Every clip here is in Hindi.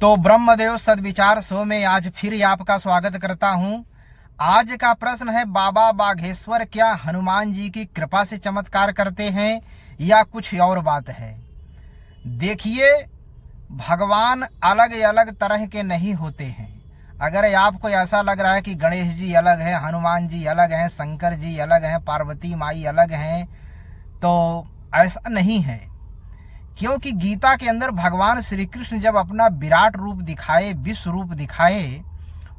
तो ब्रह्मदेव सद्विचार शो में आज फिर आपका स्वागत करता हूं। आज का प्रश्न है, बाबा बाघेश्वर क्या हनुमान जी की कृपा से चमत्कार करते हैं या कुछ और बात है? देखिए, भगवान अलग अलग तरह के नहीं होते हैं। अगर आपको ऐसा लग रहा है कि गणेश जी अलग है, हनुमान जी अलग हैं, शंकर जी अलग हैं, पार्वती माई अलग हैं, तो ऐसा नहीं है। क्योंकि गीता के अंदर भगवान श्री कृष्ण जब अपना विराट रूप दिखाए, विश्व रूप दिखाए,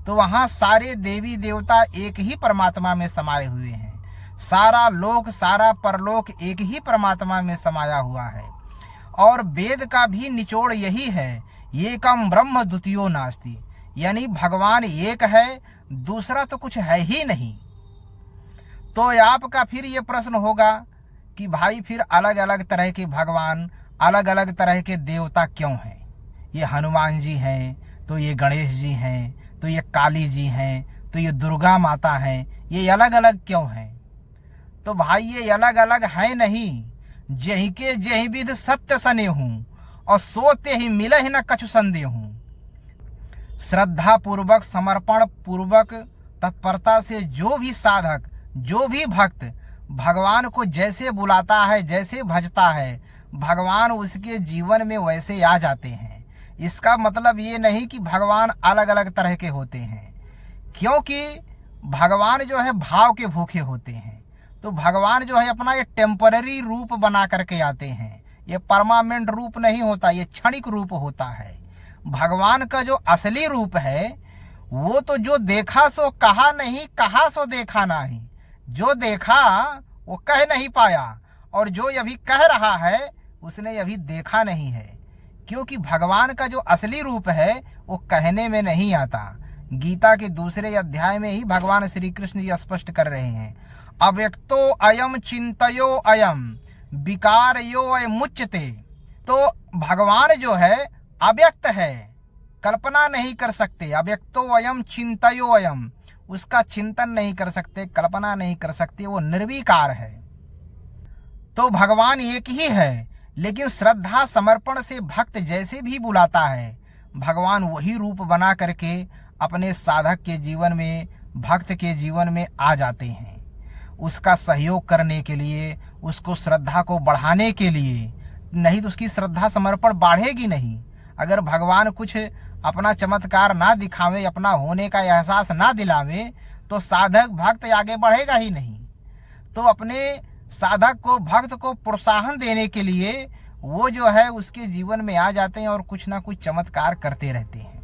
तो वहां सारे देवी देवता एक ही परमात्मा में समाये हुए हैं। सारा लोक, सारा परलोक एक ही परमात्मा में समाया हुआ है। और वेद का भी निचोड़ यही है, एकम ब्रह्म द्वितीयो नास्ति, यानी भगवान एक है, दूसरा तो कुछ है ही नहीं। तो आपका फिर ये प्रश्न होगा कि भाई फिर अलग अलग तरह के भगवान, अलग अलग तरह के देवता क्यों हैं? ये हनुमान जी हैं, तो ये गणेश जी हैं, तो ये काली जी हैं, तो ये दुर्गा माता हैं, ये अलग अलग क्यों हैं? तो भाई ये अलग अलग है नहीं, जही के जही विध सत्य सने हूँ, और सोते ही मिले ही न कछु संदेह हूँ। श्रद्धा पूर्वक, समर्पण पूर्वक, तत्परता से जो भी साधक, जो भी भक्त भगवान को जैसे बुलाता है, जैसे भजता है, भगवान उसके जीवन में वैसे आ जाते हैं। इसका मतलब ये नहीं कि भगवान अलग अलग तरह के होते हैं, क्योंकि भगवान जो है भाव के भूखे होते हैं। तो भगवान जो है अपना ये टेम्पररी रूप बना करके आते हैं। ये परमानेंट रूप नहीं होता, ये क्षणिक रूप होता है। भगवान का जो असली रूप है वो तो जो देखा सो कहा नहीं, कहा सो देखा नहीं। जो देखा वो कह नहीं पाया, और जो अभी कह रहा है उसने अभी देखा नहीं है। क्योंकि भगवान का जो असली रूप है वो कहने में नहीं आता। गीता के दूसरे अध्याय में ही भगवान श्री कृष्ण जी स्पष्ट कर रहे हैं, अव्यक्तो अयम चिंतयो अयम विकारयो मुच्यते। तो भगवान जो है अव्यक्त है, कल्पना नहीं कर सकते। अव्यक्तो अयम चिंतयो अयम, उसका चिंतन नहीं कर सकते, कल्पना नहीं कर सकते, वो निर्विकार है। तो भगवान एक ही है, लेकिन श्रद्धा समर्पण से भक्त जैसे भी बुलाता है, भगवान वही रूप बना करके अपने साधक के जीवन में, भक्त के जीवन में आ जाते हैं। उसका सहयोग करने के लिए, उसको श्रद्धा को बढ़ाने के लिए, नहीं तो उसकी श्रद्धा समर्पण बढ़ेगी नहीं। अगर भगवान कुछ अपना चमत्कार ना दिखावे, अपना होने का एहसास ना दिलावे, तो साधक भक्त आगे बढ़ेगा ही नहीं। तो अपने साधक को, भक्त को प्रोत्साहन देने के लिए वो जो है उसके जीवन में आ जाते हैं और कुछ ना कुछ चमत्कार करते रहते हैं।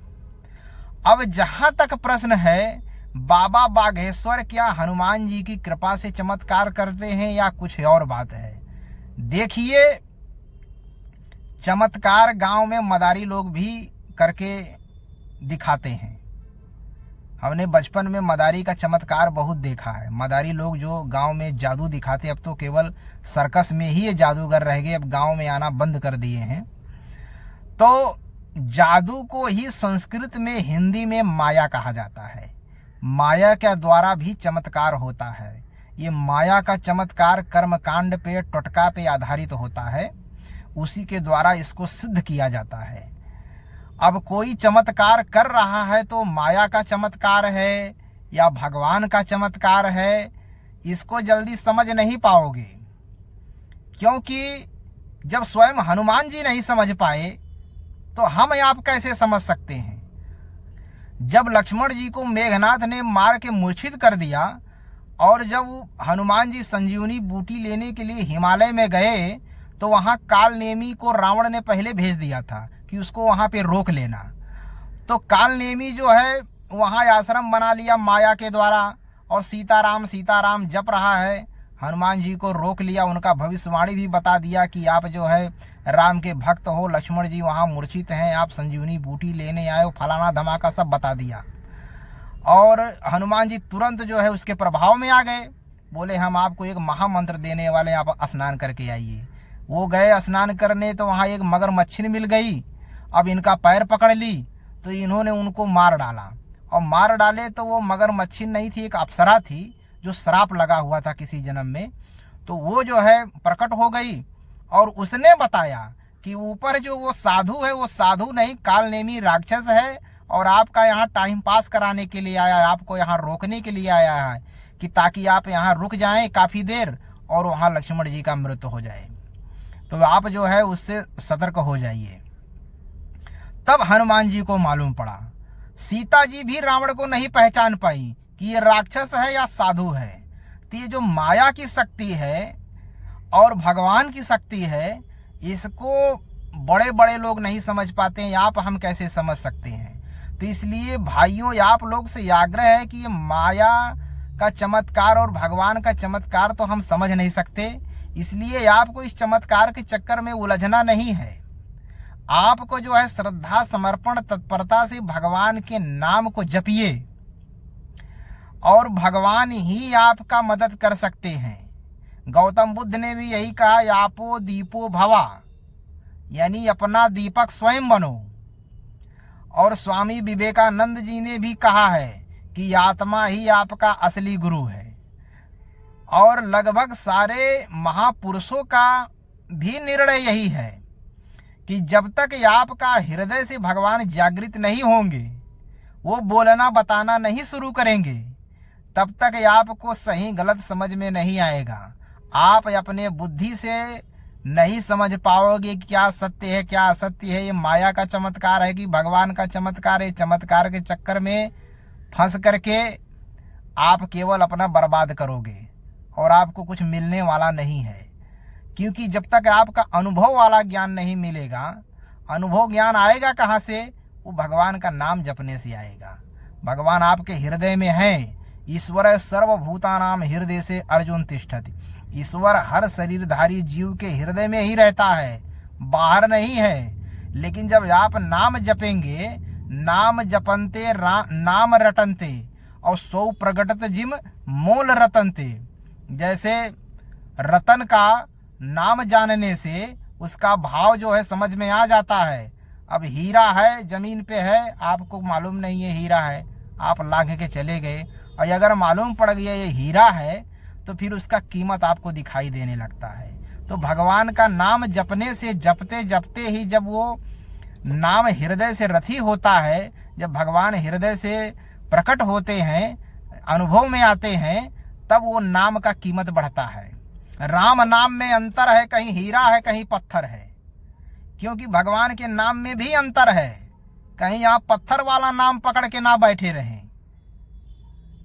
अब जहां तक प्रश्न है, बाबा बाघेश्वर क्या हनुमान जी की कृपा से चमत्कार करते हैं या कुछ और बात है? देखिए, चमत्कार गांव में मदारी लोग भी करके दिखाते हैं। हमने बचपन में मदारी का चमत्कार बहुत देखा है। मदारी लोग जो गांव में जादू दिखाते, अब तो केवल सर्कस में ही ये जादूगर रह गए, अब गांव में आना बंद कर दिए हैं। तो जादू को ही संस्कृत में, हिंदी में माया कहा जाता है। माया के द्वारा भी चमत्कार होता है। ये माया का चमत्कार कर्मकांड पे, टोटका पे आधारित होता है, उसी के द्वारा इसको सिद्ध किया जाता है। अब कोई चमत्कार कर रहा है तो माया का चमत्कार है या भगवान का चमत्कार है, इसको जल्दी समझ नहीं पाओगे। क्योंकि जब स्वयं हनुमान जी नहीं समझ पाए तो हम आप कैसे समझ सकते हैं? जब लक्ष्मण जी को मेघनाथ ने मार के मूर्छित कर दिया, और जब हनुमान जी संजीवनी बूटी लेने के लिए हिमालय में गए, तो वहां कालनेमी को रावण ने पहले भेज दिया था कि उसको वहां पे रोक लेना। तो कालनेमी जो है वहां आश्रम बना लिया माया के द्वारा, और सीताराम सीताराम जप रहा है। हनुमान जी को रोक लिया, उनका भविष्यवाणी भी बता दिया कि आप जो है राम के भक्त हो, लक्ष्मण जी वहां मूर्छित हैं, आप संजीवनी बूटी लेने आए हो, फलाना धमाका सब बता दिया। और हनुमान जी तुरंत जो है उसके प्रभाव में आ गए। बोले हम आपको एक महामंत्र देने वाले, आप स्नान करके आइए। वो गए स्नान करने, तो वहाँ एक मगरमच्छी मिल गई। अब इनका पैर पकड़ ली तो इन्होंने उनको मार डाला, और मार डाले तो वो मगरमच्छी नहीं थी, एक अप्सरा थी जो श्राप लगा हुआ था किसी जन्म में। तो वो जो है प्रकट हो गई, और उसने बताया कि ऊपर जो वो साधु है वो साधु नहीं, कालनेमी राक्षस है और आपका यहाँ टाइम पास कराने के लिए आया है, आपको यहाँ रोकने के लिए आया है कि ताकि आप यहाँ रुक जाएं काफी देर और वहाँ लक्ष्मण जी का मृत्यु हो जाए। तो आप जो है उससे सतर्क हो जाइए। तब हनुमान जी को मालूम पड़ा, सीता जी भी रावण को नहीं पहचान पाई कि ये राक्षस है या साधु है। तो ये जो माया की शक्ति है और भगवान की शक्ति है, इसको बड़े बड़े लोग नहीं समझ पाते हैं, आप हम कैसे समझ सकते हैं। तो इसलिए भाइयों, आप लोग से आग्रह है कि ये माया का चमत्कार और भगवान का चमत्कार तो हम समझ नहीं सकते, इसलिए आपको इस चमत्कार के चक्कर में उलझना नहीं है। आपको जो है श्रद्धा समर्पण तत्परता से भगवान के नाम को जपिए और भगवान ही आपका मदद कर सकते हैं। गौतम बुद्ध ने भी यही कहा, आपो दीपो भवा, यानी अपना दीपक स्वयं बनो। और स्वामी विवेकानंद जी ने भी कहा है कि आत्मा ही आपका असली गुरु है। और लगभग सारे महापुरुषों का भी निर्णय यही है कि जब तक आपका हृदय से भगवान जागृत नहीं होंगे, वो बोलना बताना नहीं शुरू करेंगे, तब तक आपको सही गलत समझ में नहीं आएगा। आप अपने बुद्धि से नहीं समझ पाओगे क्या सत्य है क्या असत्य है, ये माया का चमत्कार है कि भगवान का चमत्कार है। चमत्कार के चक्कर में फंस करके आप केवल अपना बर्बाद करोगे और आपको कुछ मिलने वाला नहीं है। क्योंकि जब तक आपका अनुभव वाला ज्ञान नहीं मिलेगा, अनुभव ज्ञान आएगा कहाँ से? वो भगवान का नाम जपने से आएगा। भगवान आपके हृदय में है। ईश्वर सर्वभूतानाम हृदय से अर्जुन तिष्ठति। ईश्वर हर शरीरधारी जीव के हृदय में ही रहता है, बाहर नहीं है। लेकिन जब आप नाम जपेंगे, नाम जपनते नाम रटनते और सौ प्रगटत जिम मोल रतनते, जैसे रतन का नाम जानने से उसका भाव जो है समझ में आ जाता है। अब हीरा है, जमीन पे है, आपको मालूम नहीं है हीरा है, आप लांघ के चले गए, और अगर मालूम पड़ गया ये हीरा है तो फिर उसका कीमत आपको दिखाई देने लगता है। तो भगवान का नाम जपने से, जपते जपते ही जब वो नाम हृदय से रथी होता है, जब भगवान हृदय से प्रकट होते हैं, अनुभव में आते हैं, तब वो नाम का कीमत बढ़ता है। राम नाम में अंतर है, कहीं हीरा है कहीं पत्थर है। क्योंकि भगवान के नाम में भी अंतर है, कहीं आप पत्थर वाला नाम पकड़ के ना बैठे रहें,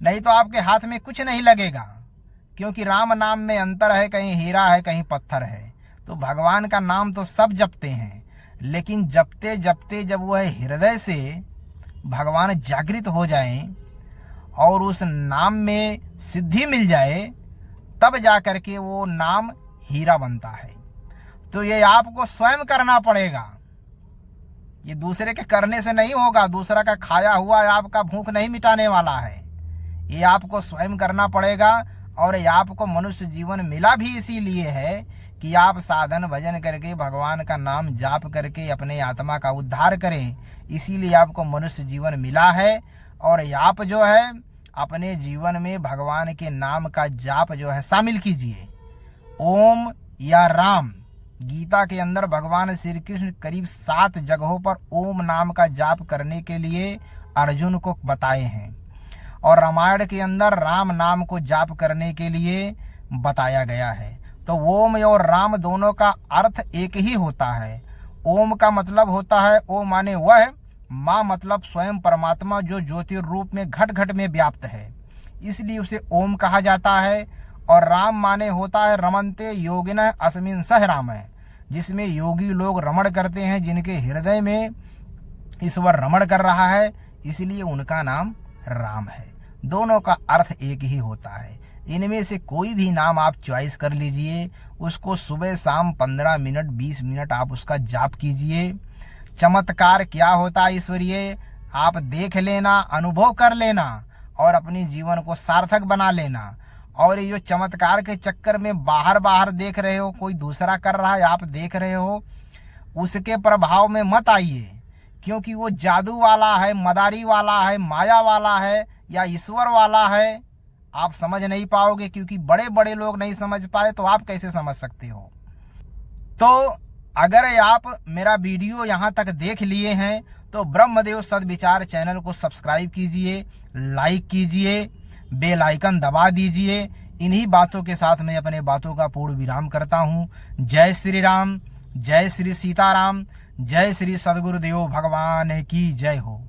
नहीं तो आपके हाथ में कुछ नहीं लगेगा। क्योंकि राम नाम में अंतर है, कहीं हीरा है कहीं पत्थर है। तो भगवान का नाम तो सब जपते हैं, लेकिन जपते जपते जब वह हृदय से भगवान जागृत हो जाए और उस नाम में सिद्धि मिल जाए, तब जा करके वो नाम हीरा बनता है। तो ये आपको स्वयं करना पड़ेगा, ये दूसरे के करने से नहीं होगा। दूसरा का खाया हुआ आपका भूख नहीं मिटाने वाला है, ये आपको स्वयं करना पड़ेगा। और ये आपको मनुष्य जीवन मिला भी इसीलिए है कि आप साधन भजन करके भगवान का नाम जाप करके अपने आत्मा का उद्धार करें। इसीलिए आपको मनुष्य जीवन मिला है। और आप जो है अपने जीवन में भगवान के नाम का जाप जो है शामिल कीजिए। ओम या राम, गीता के अंदर भगवान श्री कृष्ण करीब 7 जगहों पर ओम नाम का जाप करने के लिए अर्जुन को बताए हैं, और रामायण के अंदर राम नाम को जाप करने के लिए बताया गया है। तो ओम और राम दोनों का अर्थ एक ही होता है। ओम का मतलब होता है, ओम माने वह, माँ मतलब स्वयं परमात्मा जो ज्योति रूप में घट घट में व्याप्त है, इसलिए उसे ओम कहा जाता है। और राम माने होता है रमनते योगिन अस्मिन सह राम है, जिसमें योगी लोग रमण करते हैं, जिनके हृदय में ईश्वर रमण कर रहा है, इसलिए उनका नाम राम है। दोनों का अर्थ एक ही होता है। इनमें से कोई भी नाम आप चॉइस कर लीजिए, उसको सुबह शाम 15 मिनट 20 मिनट आप उसका जाप कीजिए। चमत्कार क्या होता है ईश्वरीय, आप देख लेना, अनुभव कर लेना और अपनी जीवन को सार्थक बना लेना। और ये जो चमत्कार के चक्कर में बाहर बाहर देख रहे हो, कोई दूसरा कर रहा है आप देख रहे हो, उसके प्रभाव में मत आइए। क्योंकि वो जादू वाला है, मदारी वाला है, माया वाला है या ईश्वर वाला है, आप समझ नहीं पाओगे। क्योंकि बड़े बड़े लोग नहीं समझ पाए तो आप कैसे समझ सकते हो। तो अगर आप मेरा वीडियो यहाँ तक देख लिए हैं तो ब्रह्मदेव सद्विचार चैनल को सब्सक्राइब कीजिए, लाइक कीजिए, बेल आइकन दबा दीजिए। इन्हीं बातों के साथ मैं अपने बातों का पूर्ण विराम करता हूँ। जय श्री राम, जय श्री सीताराम, जय श्री सद्गुरुदेव भगवान की जय हो।